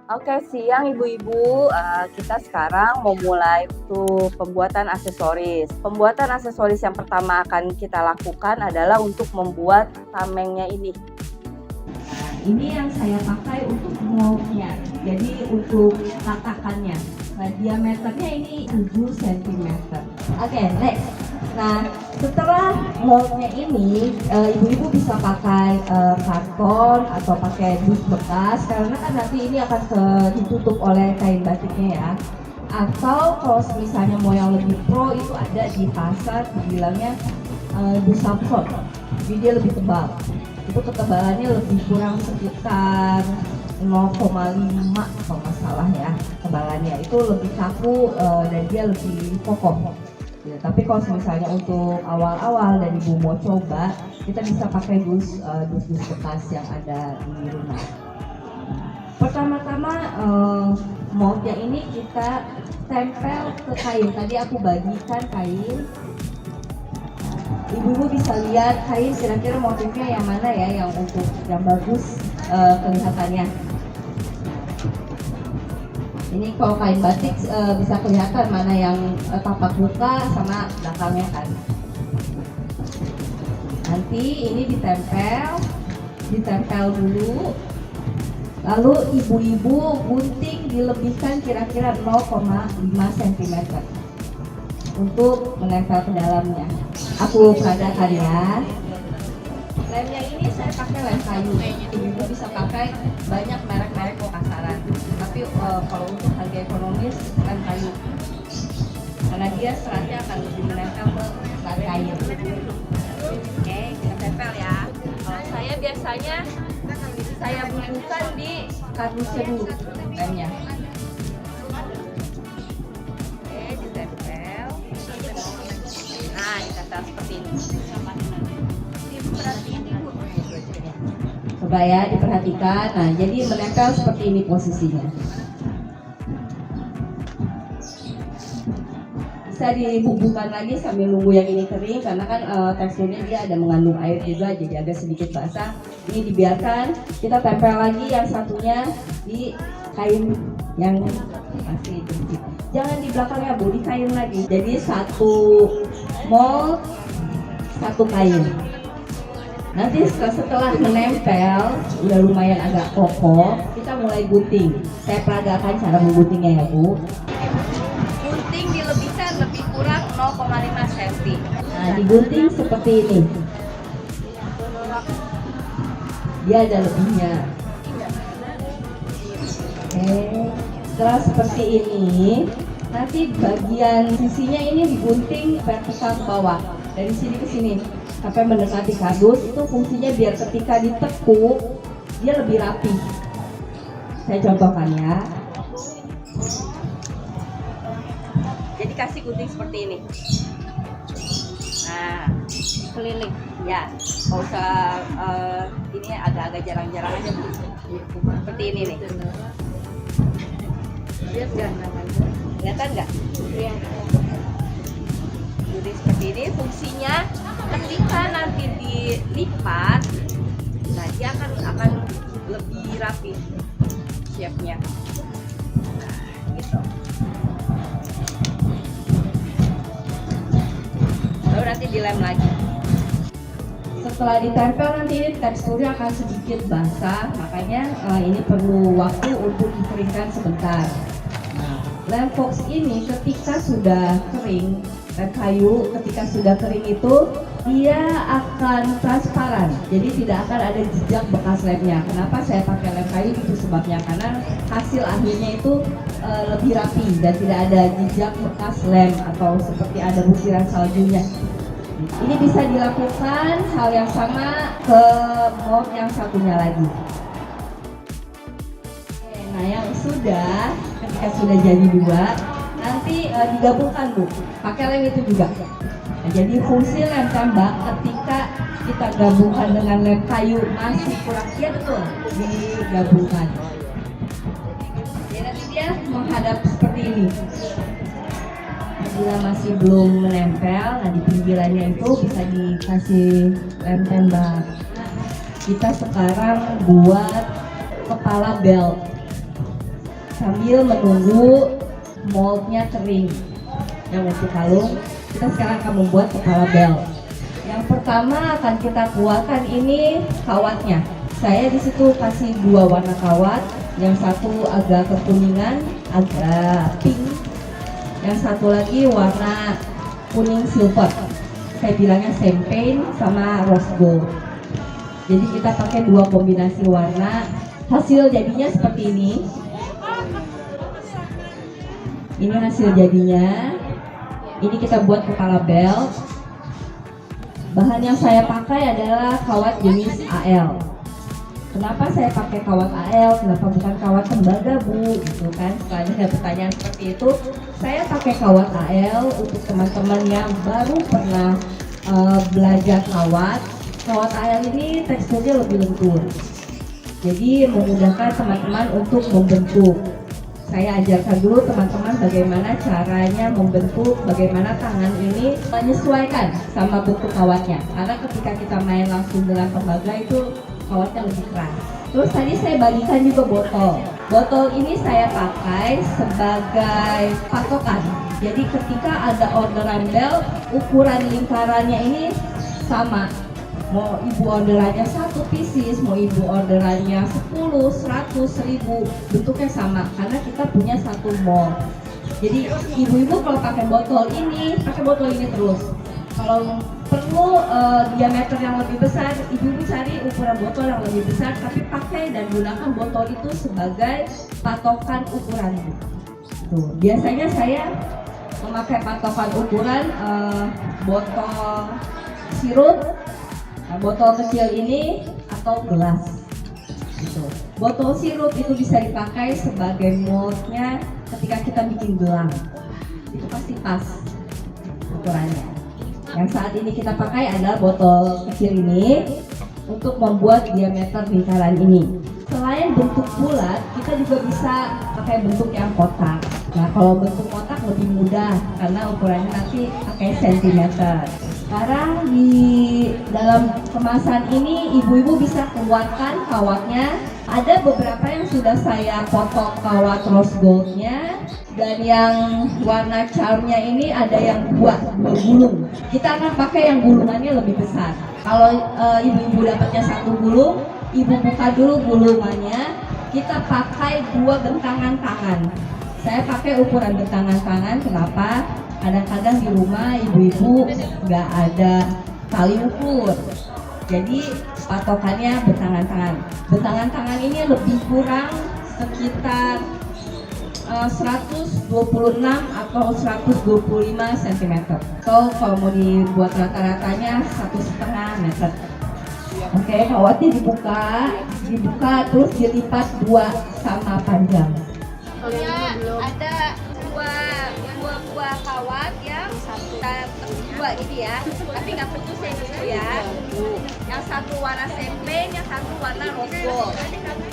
Oke, siang ibu-ibu. Kita sekarang mau mulai untuk pembuatan aksesoris. Pembuatan aksesoris yang pertama akan kita lakukan adalah untuk membuat tamengnya ini. Nah, ini yang saya pakai untuk moldnya. Jadi untuk tatakannya. Nah, diameternya ini 7 cm. Oke, next. Nah, setelah moldnya ini, ibu-ibu bisa pakai karton atau pakai dus bekas karena kan nanti ini akan ditutup oleh kain batiknya ya. Atau kalau misalnya mau yang lebih pro itu ada di pasar dibilangnya dus Samson. Jadi dia lebih tebal. Itu ketebalannya lebih kurang sekitar 0,5 kalau nggak salah ya ketebalannya. Itu lebih kaku dan dia lebih kokoh. Ya, tapi kalau misalnya untuk awal-awal dan ibu mau coba, kita bisa pakai dus bekas yang ada di rumah. Pertama-tama moldnya ini kita tempel ke kain. Tadi aku bagikan kain. Ibu-ibu bisa lihat kain kira-kira motifnya yang mana ya yang bagus kelihatannya. Ini kalau kain batik bisa kelihatan mana yang tapak muka sama belakangnya kan. Nanti ini ditempel dulu. Lalu ibu-ibu gunting dilebihkan kira-kira 0,5 cm untuk menempel ke dalamnya. Aku peragakan ya. Lemnya ini saya pakai lem kayu. Ibu bisa pakai banyak merek-merek kok kasaran. Tapi kalau untuk harga ekonomis lem kayu. Karena dia seratnya akan lebih menempel ke serat kain. Oke, kita tempel ya. Kalau saya biasanya saya bumbukan di kardusnya dulu lemnya. Oke, ditempel. Nah, ditempel seperti ini. Coba ya diperhatikan. Nah, jadi menempel seperti ini posisinya. Bisa dibumbukan lagi sambil nunggu yang ini kering karena kan teksturnya dia ada mengandung air juga, jadi agak sedikit basah. Ini dibiarkan, kita tempel lagi yang satunya di kain yang masih bersih. Jangan di belakangnya Bu, di kain lagi. Jadi satu mold, satu kain. Nanti setelah menempel, udah lumayan agak kokoh, kita mulai gunting. Saya peragakan cara mengguntingnya ya Bu. Gunting dilebihkan lebih kurang 0,5 cm. Nah, digunting seperti ini. Dia ada lebihnya. Oke, setelah seperti ini, nanti bagian sisinya ini digunting vertikal ke bawah. Dari sini ke sini sampai mendekati kardus. Itu fungsinya biar ketika ditekuk dia lebih rapi. Saya contohkan ya. Jadi kasih gunting seperti ini. Nah, keliling ya. Nggak usah ini agak-agak jarang-jarang aja Bu. Seperti ini nih. Kelihatan nggak? Jadi seperti ini fungsinya. Ketika nanti dilipat, nah dia akan lebih rapi shape-nya. Nah, gitu. Lalu nanti dilem lagi. Setelah ditempel nanti ini teksturnya akan sedikit basah, makanya ini perlu waktu untuk dikeringkan sebentar. Nah, lem fox ini ketika sudah kering, lem kayu ketika sudah kering itu dia akan transparan, jadi tidak akan ada jejak bekas lemnya. Kenapa saya pakai lem kayu itu sebabnya, karena hasil akhirnya itu lebih rapi dan tidak ada jejak bekas lem atau seperti ada butiran saljunya. Ini bisa dilakukan hal yang sama ke mold yang satunya lagi. Nah, yang sudah, ketika sudah jadi dua, nanti digabungkan Bu, pakai lem itu juga. Nah, jadi fungsi lem tembak ketika kita gabungkan dengan lem kayu masih kurang, ya betul, digabungkan. Ya, nanti dia menghadap seperti ini. Bila masih belum menempel, nah di pinggirannya itu bisa dikasih lem tembak. Kita sekarang buat kepala belt. sambil menunggu moldnya kering yang untuk kalung. Kita sekarang akan membuat kepala bel. Yang pertama akan kita keluarkan ini kawatnya. Saya di situ kasih 2 warna kawat, yang satu agak kekuningan, agak pink, yang satu lagi warna kuning silver. Saya bilangnya champagne sama rose gold. Jadi kita pakai 2 kombinasi warna. Hasil jadinya seperti ini. Ini hasil jadinya. Ini kita buat kepala bel. Bahan yang saya pakai adalah kawat jenis AL. Kenapa saya pakai kawat AL? Kenapa bukan kawat tembaga, Bu? Gitu kan, suka ada pertanyaan seperti itu. Saya pakai kawat AL untuk teman-teman yang baru pernah belajar kawat. Kawat AL ini teksturnya lebih lentur, jadi memudahkan teman-teman untuk membentuk. Saya ajarkan dulu teman-teman bagaimana caranya membentuk, bagaimana tangan ini menyesuaikan sama bentuk kawatnya. Karena ketika kita main langsung dengan tembaga itu kawatnya lebih keras. Terus tadi saya bagikan juga botol. Botol ini saya pakai sebagai patokan. Jadi ketika ada orderan bel, ukuran lingkarannya ini sama. Mau ibu orderannya 1 pieces, mau ibu orderannya 10, 100, 1000, bentuknya sama karena kita punya 1 mold. Jadi ibu-ibu kalau pakai botol ini terus. Kalau perlu diameter yang lebih besar, ibu-ibu cari ukuran botol yang lebih besar, tapi pakai dan gunakan botol itu sebagai patokan ukuran. Tuh, biasanya saya memakai patokan ukuran botol sirup, botol kecil ini atau gelas. Gitu. Botol sirup itu bisa dipakai sebagai moldnya ketika kita bikin gelang. Itu pasti pas ukurannya. Yang saat ini kita pakai adalah botol kecil ini untuk membuat diameter lingkaran ini. Selain bentuk bulat, kita juga bisa pakai bentuk yang kotak. Nah, kalau bentuk kotak lebih mudah karena ukurannya nanti pakai sentimeter. Sekarang di dalam kemasan ini ibu-ibu bisa keluarkan kawatnya. Ada beberapa yang sudah saya potong kawat rose goldnya, dan yang warna charmnya ini ada yang gulung. Kita akan pakai yang gulungannya lebih besar. Kalau ibu-ibu dapatnya 1 gulung, ibu buka dulu gulungannya. Kita pakai 2 bentangan tangan. Saya pakai ukuran bentangan tangan. Kenapa? Kadang-kadang di rumah ibu-ibu nggak ada tali ukur, jadi patokannya bentangan tangan. Bentangan tangan ini lebih kurang sekitar 126 atau 125 cm. So kalau mau dibuat rata-ratanya 1,5 meter. Oke, kawatnya dibuka terus dilipat 2 sama panjang. Ada dua buah kawat yang dua ini ya, tapi nggak putus ya gitu ya. Yang satu warna champagne, yang satu warna rose gold.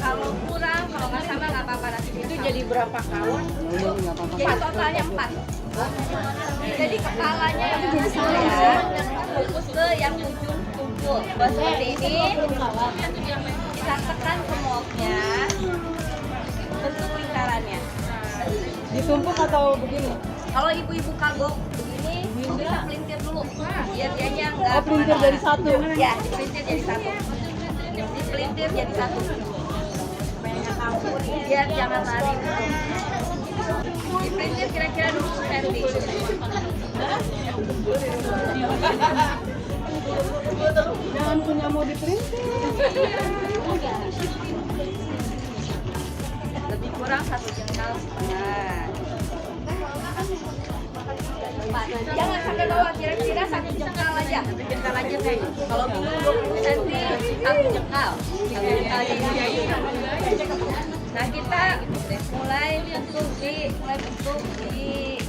Kalau kurang, kalau nggak sama nggak apa-apa, nanti itu jadi berapa kawat? Jadi totalnya 4. Jadi kepalanya yang besar ya, fokus ke yang ujung tumpul. Buat seperti ini, kita tekan ke moldnya, bentuk lingkarannya. Ditumpuk atau begini? Kalau ibu-ibu kagok begini, bisa pelintir dulu, biar dianya nggak. Oh, pelintir jadi 1? Ya, dipelintir jadi 1. Dipelintir jadi 1. Biar jangan lari. Dipelintir kira-kira 20 cm. Jangan punya mau dipelintir. Lebih kurang 1 jengkal setengah. Jangan sampai bawah, kira-kira 1 jengkal aja. 1 jengkal aja nih. Kalau dulu 20 cm, 1 jengkal. 1 jengkal ini. Nah, kita mulai bentuk di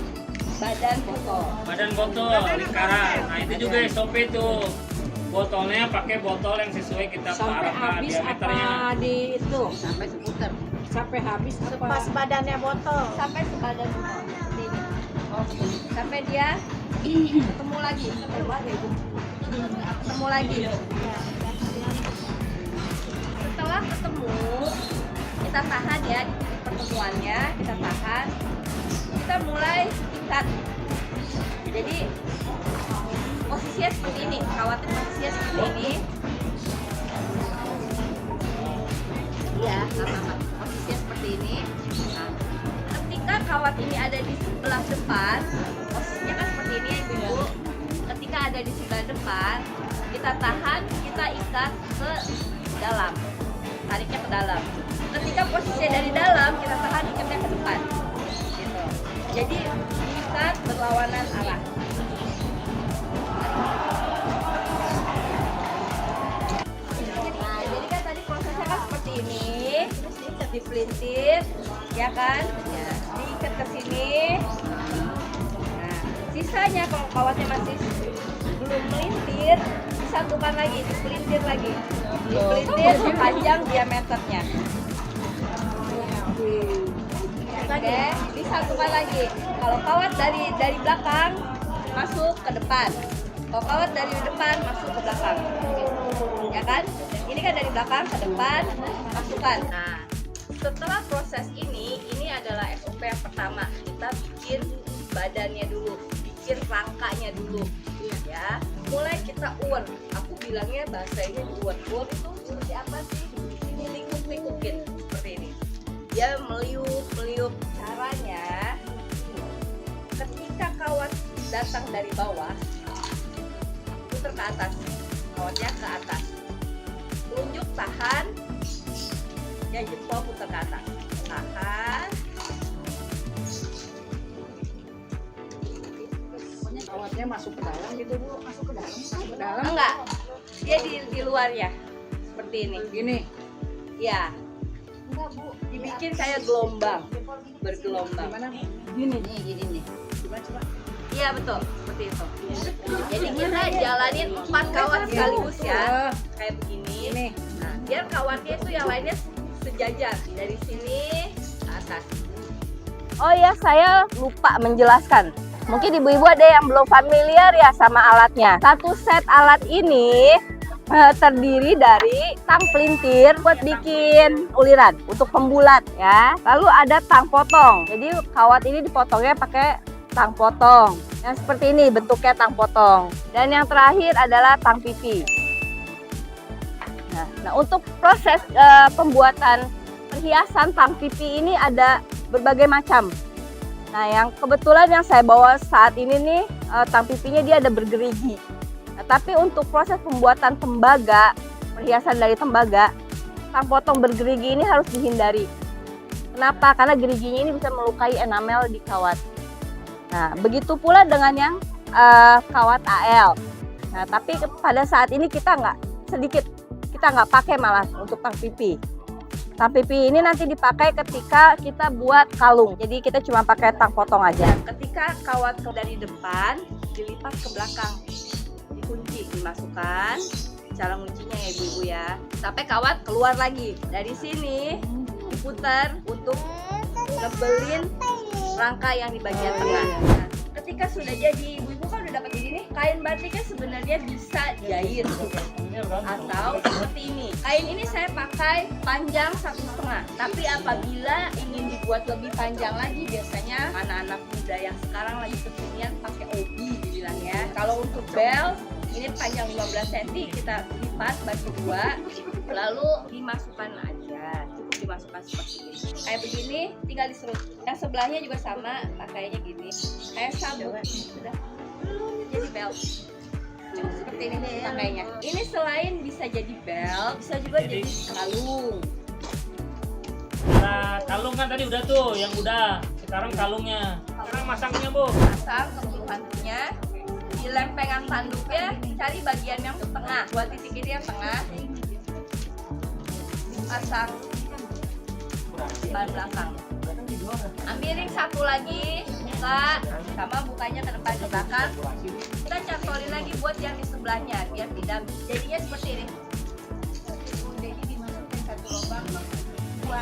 badan botol. Badan botol, lingkaran. Nah, itu juga SOP tuh. Botolnya pakai botol yang sesuai kita harapkan diameternya. Apa di itu? Sampai seputar. Sampai habis apa? Pas badannya botol. Sampai sebadan botol. Seperti ini. Sampai dia ketemu lagi. Ketemu lagi. Setelah ketemu, kita tahan ya di titik pertemuannya, kita tahan, kita mulai ikat. Jadi posisinya seperti ini, kawatnya posisinya seperti ini. Iya, sama-sama. Posisinya seperti ini. Nah, ketika kawat ini ada di sebelah depan, posisinya kan seperti ini ya Ibu. Ketika ada di sebelah depan, kita tahan, kita ikat ke dalam, tariknya ke dalam. Ketika posisinya dari dalam, kita tahan, ikatnya ke depan. Gitu. Jadi diikat berlawanan arah. Nah, jadi kan tadi prosesnya kan seperti ini, dipelintir, ya kan? Ya, diikat ke sini. Nah, sisanya kalau kawatnya masih belum melintir, disatukan lagi, dipelintir lagi, dipelintir sepanjang diameternya. Oke, disatukan lagi. Kalau kawat dari belakang masuk ke depan, kalau kawat dari depan masuk ke belakang, ya kan? Ini kan dari belakang ke depan, masukkan. Nah, setelah proses ini adalah SOP yang pertama. Kita bikin badannya dulu, bikin rangkanya dulu, ya. Mulai kita uwen. Aku bilangnya bahasanya uwen. Uwen itu seperti apa sih? Ini lingkup-lingkupin seperti ini. Dia meliuk-meliuk. Caranya, ketika kawat datang dari bawah, putar ke atas, kawatnya ke atas. Tunjuk tahan, ya jempol putar ke atas. Tahan. Kawatnya masuk ke dalam gitu Bu, masuk ke dalam, masuk ke dalam. Enggak, dia di luarnya seperti ini. Gini. Ya, Enggak, Bu. dibikin kayak gelombang, bergelombang. Gimana? Gini nih, gini nih. Coba. Iya betul, seperti itu. Jadi kita jalanin 4 kawat sekaligus ya, kayak begini. Ini. Nah, biar kawatnya itu yang lainnya sejajar dari sini ke atas. Oh ya, saya lupa menjelaskan. Mungkin ibu-ibu ada yang belum familiar ya sama alatnya. Satu set alat ini terdiri dari tang pelintir buat bikin uliran untuk pembulat ya. Lalu ada tang potong. Jadi kawat ini dipotongnya pakai tang potong. Yang seperti ini bentuknya tang potong. Dan yang terakhir adalah tang pipi. Nah, untuk proses pembuatan perhiasan tang pipi ini ada berbagai macam. Nah, yang kebetulan yang saya bawa saat ini nih, tang pipinya dia ada bergerigi. Nah, tapi untuk proses pembuatan tembaga, perhiasan dari tembaga, tang potong bergerigi ini harus dihindari. Kenapa? Karena geriginya ini bisa melukai enamel di kawat. Nah, begitu pula dengan yang kawat AL. Nah, tapi pada saat ini kita nggak pakai malah untuk tang pipi. Tang pipi ini nanti dipakai ketika kita buat kalung. Jadi kita cuma pakai tang potong aja. Ketika kawat dari depan dilipat ke belakang, dikunci, dimasukkan. Cara nguncinya ya ibu-ibu ya. Sampai kawat keluar lagi. Dari sini diputar untuk ngebelin rangka yang di bagian tengah. Nah, ketika sudah jadi, ibu-ibu kan udah dapat begini, kain batiknya sebenarnya bisa jahit atau seperti ini. Kain ini saya pakai panjang 1,5. Tapi apabila ingin dibuat lebih panjang lagi, biasanya anak-anak muda yang sekarang lagi kekinian pakai obi dibilangnya. Kalau untuk bel ini panjang 15 cm, kita lipat bagi 2, lalu dimasukkan aja. Cukup dimasukkan seperti ini. Kayak begini, tinggal diserut. Yang sebelahnya juga sama, pakainya gini. Kayak sabuk. Sudah. Jadi belt. Cukup seperti ini pakainya. Ini selain bisa jadi belt, bisa juga jadi kalung. Nah, kalung kan tadi udah tuh, yang udah. Sekarang kalungnya. Sekarang masangnya, Bu. Pasang keseluruhannya. Di lempengan tanduknya cari bagian yang tengah. Buat titik ini yang tengah. Pasang ban belakang. Ambil ring satu lagi, buka, sama bukanya ke depan ke belakang. Kita cantolin lagi buat yang di sebelahnya biar tidak. Jadinya seperti ini. Jadi dimasukin satu lubang.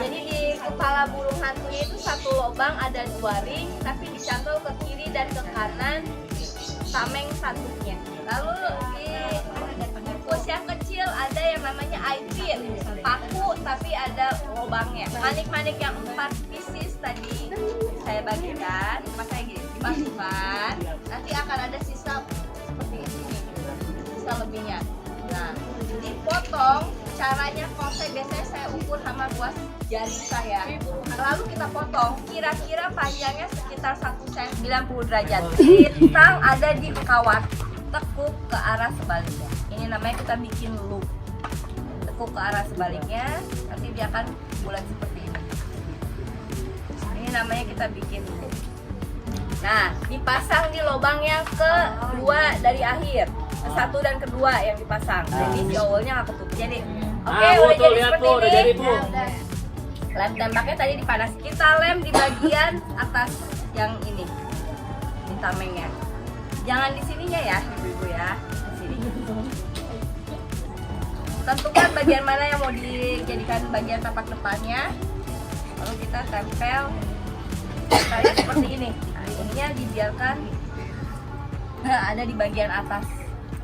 Jadi di kepala burung hantunya itu satu lubang ada 2 ring, tapi dicantol ke kiri dan ke kanan tameng tanduknya. Lalu dibungkusnya yang kecil ada yang namanya eye pin, paku tapi ada lubangnya. Manik-manik yang 4 pieces tadi saya bagikan, saya gini, dimasukkan. Nanti akan ada sisa seperti ini, sisa lebihnya. Nah, dipotong. Caranya kalau biasanya saya ukur sama ruas jari saya. Lalu kita potong. Kira-kira panjangnya sekitar 1 cm 90 derajat. Bintang ada di kawat. Tekuk ke arah sebaliknya. Ini namanya kita bikin loop. Tekuk ke arah sebaliknya, nanti dia akan bulat seperti ini. Ini namanya kita bikin loop. Nah, dipasang di lubang yang kedua dari akhir. Satu dan kedua yang dipasang. Jadi di awalnya nggak ketutup. Jadi, oke, udah jadi seperti udah ini. jadi, Bu. Lem tembaknya tadi dipanas. Kita lem di bagian atas yang ini, di tamengnya. Jangan di sininya ya, ibu-ibu ya. Di sini. Tentukan bagian mana yang mau dijadikan bagian tapak depannya. Lalu kita tempel tali seperti ini. Nah, ininya dibiarkan ada di bagian atas.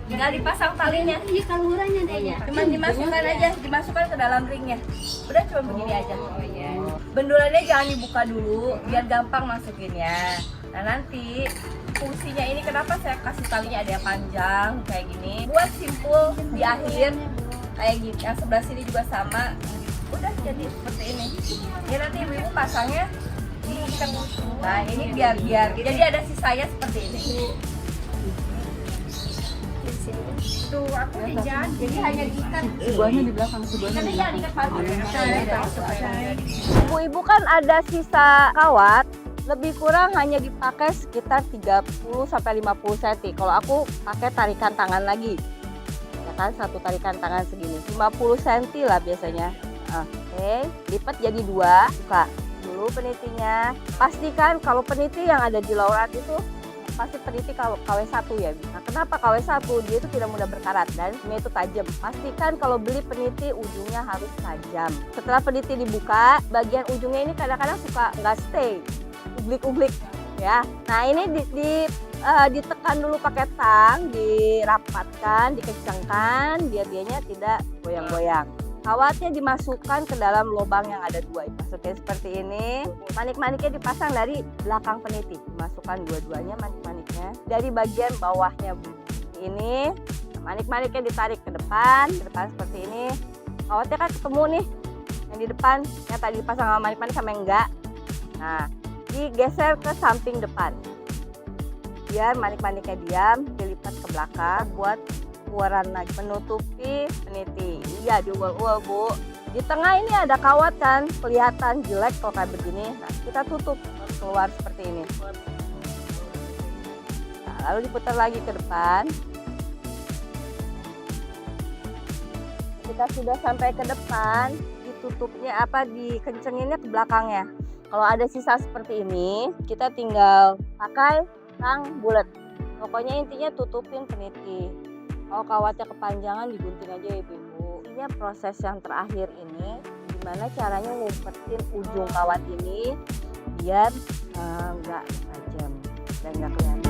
Tinggal dipasang talinya. Ini kalurannya deh ya. Cuman dimasukkan aja, dimasukkan ke dalam ringnya. Udah cuma begini aja. Bendulannya jangan dibuka dulu, biar gampang masukinnya. Nah nanti fungsinya ini kenapa saya kasih talinya ada yang panjang kayak gini. Buat simpul di akhir kayak gini. Yang sebelah sini juga sama. Udah jadi seperti ini. Ya nanti ibu pasangnya diikat. Nah ini biar jadi ada sisanya seperti ini. Tuh aku dijan, jadi hanya diikat. Sebuahnya di belakang, sebuahnya di belakang. Diikat pakai. Ibu-ibu kan ada sisa kawat, lebih kurang hanya dipakai sekitar 30 sampai 50 cm. Kalau aku pakai tarikan tangan lagi. Ya kan, satu tarikan tangan segini. 50 cm lah biasanya. Oke, lipat jadi 2, buka dulu penitinya. Pastikan kalau peniti yang ada di laurat itu pasti peniti KW1 ya. Nah, kenapa KW1? Dia itu tidak mudah berkarat dan ini itu tajam. Pastikan kalau beli peniti ujungnya harus tajam. Setelah peniti dibuka, bagian ujungnya ini kadang-kadang suka nggak stay, ublik-ublik ya. Nah ini ditekan dulu pakai tang, dirapatkan, dikencangkan biar dianya tidak goyang-goyang. Kawatnya dimasukkan ke dalam lubang yang ada 2, masukin seperti ini. Manik-maniknya dipasang dari belakang peniti, dimasukkan dua-duanya manik-maniknya dari bagian bawahnya ini. Manik-maniknya ditarik ke depan seperti ini. Kawatnya kan ketemu nih yang di depan, yang tadi dipasang sama manik-manik sama yang enggak. Nah, digeser ke samping depan biar manik-maniknya diam, dilipat ke belakang buat keluaran lagi, menutupi peniti. Iya, diual-ual Bu. Di tengah ini ada kawat kan, kelihatan jelek kalau kayak begini. Nah, kita tutup keluar seperti ini. Nah, lalu diputar lagi ke depan. Kita sudah sampai ke depan, ditutupnya dikencenginnya ke belakangnya. Kalau ada sisa seperti ini, kita tinggal pakai tang bulat. Pokoknya intinya tutupin peniti. Kalau kawatnya kepanjangan digunting aja ya ibu. Ini proses yang terakhir ini, gimana caranya ngumpetin ujung kawat ini biar nggak tajam dan nggak kelihatan.